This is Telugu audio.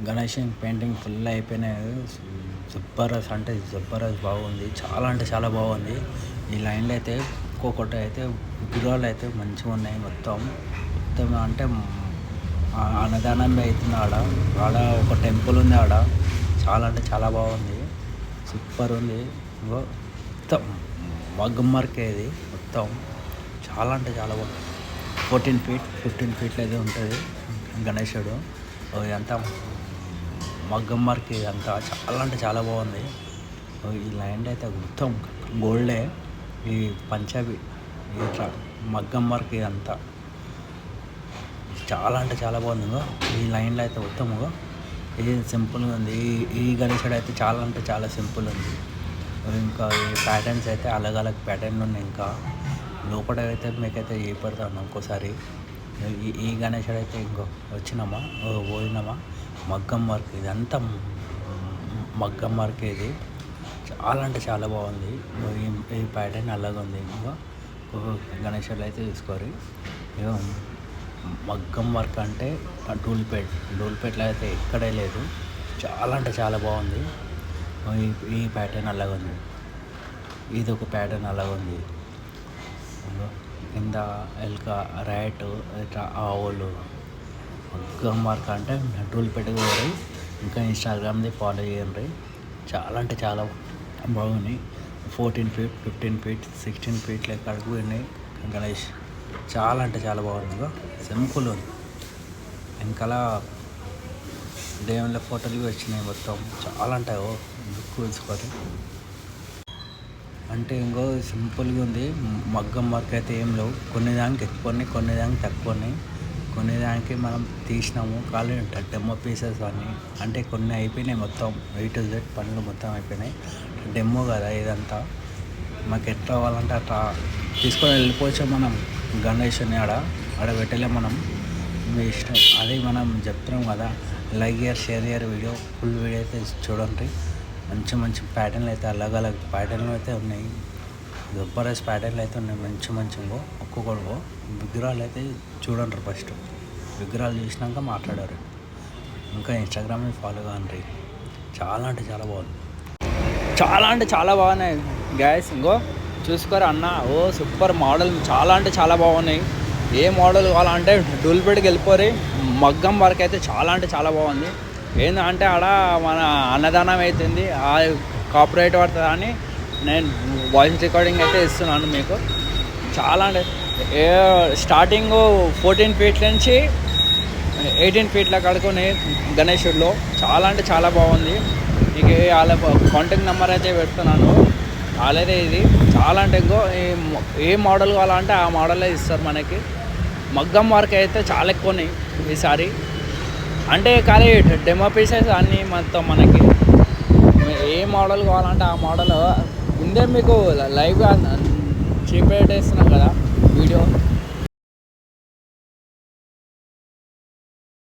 గణేష్ పెయింటింగ్ ఫుల్ అయిపోయినాయి. జబర్దస్త్ అంటే జబర్దస్త్ బాగుంది. చాలా అంటే చాలా బాగుంది. ఈ లైన్లో అయితే ఒక్కొక్కటి అయితే విగ్రహాలు అయితే మంచిగా ఉన్నాయి. మొత్తం అంటే అన్నదానం అవుతుంది ఆడ ఒక టెంపుల్ ఉంది ఆడ. చాలా అంటే చాలా బాగుంది. సూపర్ ఉంది. మొత్తం మగ్గమ్మర్కే ఇది మొత్తం. చాలా అంటే చాలా బాగుంది. 14 feet 15 feet అయితే ఉంటుంది గణేశుడు. ఇదంతా మగ్గమ్మర్కి అంతా చాలా అంటే చాలా బాగుంది. ఈ ల్యాండ్ అయితే మొత్తం గోల్డే. ఈ పంచవి ఇట్లా మగ్గమ్మర్కి అంతా చాలా అంటే చాలా బాగుంది. ఈ లైన్లో అయితే మొత్తము ఇది సింపుల్గా ఉంది. ఈ గణేశుడు అయితే చాలా అంటే చాలా సింపుల్ ఉంది. ఇంకా ఈ ప్యాటర్న్స్ అయితే అలగ్ ప్యాటర్న్లు ఉన్నాయి. ఇంకా లోపల అయితే మీకైతే చేపడతాను ఇంకోసారి. ఈ గణేశుడు అయితే ఇంకో వచ్చినామా పోయినామా మగ్గం వర్క్. ఇదంతా మగ్గం వర్క్. ఇది చాలా అంటే చాలా బాగుంది. ఈ ప్యాటర్న్ అలాగే ఉంది. ఇంకా గణేశుడు అయితే తీసుకోరు. మగ్గం వర్క్ అంటే డూల్పేట్లో అయితే ఎక్కడే లేదు. చాలా అంటే చాలా బాగుంది. ఈ ప్యాటర్న్ అలాగే ఉంది. ఇది ఒక ప్యాటర్న్ అలాగే ఉంది. కింద ఎల్క ర్యాట్ ఇట్లా ఆవులు మగ్గం వర్క్ అంటే డూల్పేట పోయి ఇంకా ఇన్స్టాగ్రామ్ది ఫాలో చేయండి. చాలా అంటే చాలా బాగున్నాయి. 14 feet 15 feet 16 feet ఎక్కడికి పోయినాయి గణేష్. చాలా అంటే చాలా బాగుంది. సింపుల్ ఉంది. వెనకాల దేవుళ్ళ ఫోటోలు వచ్చినాయి మొత్తం. చాలా అంటే లుక్ చూసుకోవాలి. అంటే ఇంకో సింపుల్గా ఉంది. మగ్గం వర్క్ అయితే ఏం లేవు. కొన్ని దానికి ఎక్కువని కొన్ని దానికి తక్కువని. కొన్ని దానికి మనం తీసినాము ఖాళీ ఉంటాయి డెమో పీసెస్ అన్నీ. అంటే కొన్ని అయిపోయినాయి మొత్తం. A to Z పనులు మొత్తం అయిపోయినాయి. డెమో కదా ఇదంతా. మాకు ఎట్లా కావాలంటే అట్లా తీసుకొని వెళ్ళిపోవచ్చు మనం. గణేషుని ఆడ పెట్టలే మనం. మీ ఇష్టం. అది మనం చెప్తున్నాం కదా. Like year share year video full video అయితే చూడండి. మంచి మంచి ప్యాటర్న్లు అయితే అలగ్ ప్యాటర్న్లు అయితే ఉన్నాయి. జబర్దస్త్ ప్యాటర్న్లు అయితే ఉన్నాయి. మంచిగా ఒక్కొక్కరు విగ్రహాలు అయితే చూడండి. ఫస్ట్ విగ్రహాలు చూసినాక మాట్లాడారు. ఇంకా ఇన్స్టాగ్రామ్ని ఫాలో కాండి. చాలా అంటే చాలా బాగుంది. చాలా అంటే చాలా బాగున్నాయి గ్యాస్. ఇంకో చూసుకోరు అన్న. Super model. చాలా అంటే చాలా బాగున్నాయి. ఏ మోడల్ కావాలంటే డూల్పేట్కి వెళ్ళిపోయి మగ్గం వర్క్ అయితే చాలా అంటే చాలా బాగుంది. ఏంటంటే ఆడ మన అన్నదానం అవుతుంది. ఆ కాపరేట్ పడుతుంది అని నేను వాయిస్ రికార్డింగ్ అయితే ఇస్తున్నాను మీకు. చాలా అంటే స్టార్టింగ్ 14 feet నుంచి 18 feet కడుకొని గణేశుడిలో. చాలా అంటే చాలా బాగుంది. మీకు వాళ్ళ కాంటాక్ట్ నెంబర్ అయితే పెడుతున్నాను. వాళ్ళైతే ఇది చాలా అంటే ఇంకో ఏ మోడల్ కావాలంటే ఆ మోడలే ఇస్తారు మనకి. మగ్గం వర్క్ అయితే చాలా ఎక్కువ ఉన్నాయి ఈసారి. అంటే కానీ డెమో పీసెస్ అన్నీ మొత్తం మనకి ఏ మోడల్ కావాలంటే ఆ మోడల్ ముందే మీకు లైవ్గా చూపెట్టేస్తున్నాం కదా వీడియో.